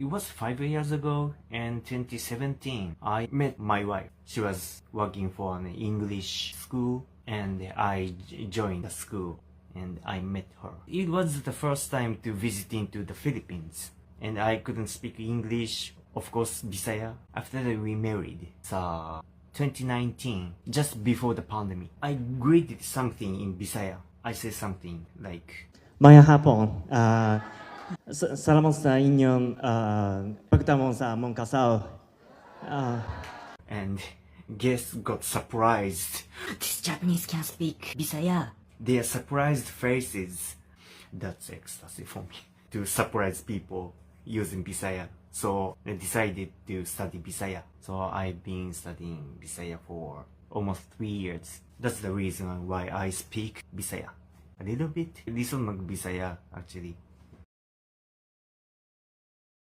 It was 5 years ago, and 2017, I met my wife. She was working for an English school, and I joined the school, and I met her. It was the first time to visiting to the Philippines, and I couldn't speak English, of course, Bisaya. After that, we married. So, 2019, just before the pandemic, I greeted something in Bisaya. I said something like, Maya hapon, salamat sa inyong pagtamo sa among kasal. and guests got surprised. This Japanese can speak Bisaya. Their surprised faces. That's ecstasy for me. To surprise people using Bisaya. So I decided to study Bisaya. So I've been studying Bisaya for almost 3 years. That's the reason why I speak Bisaya. A little bit. Listen mag Bisaya actually.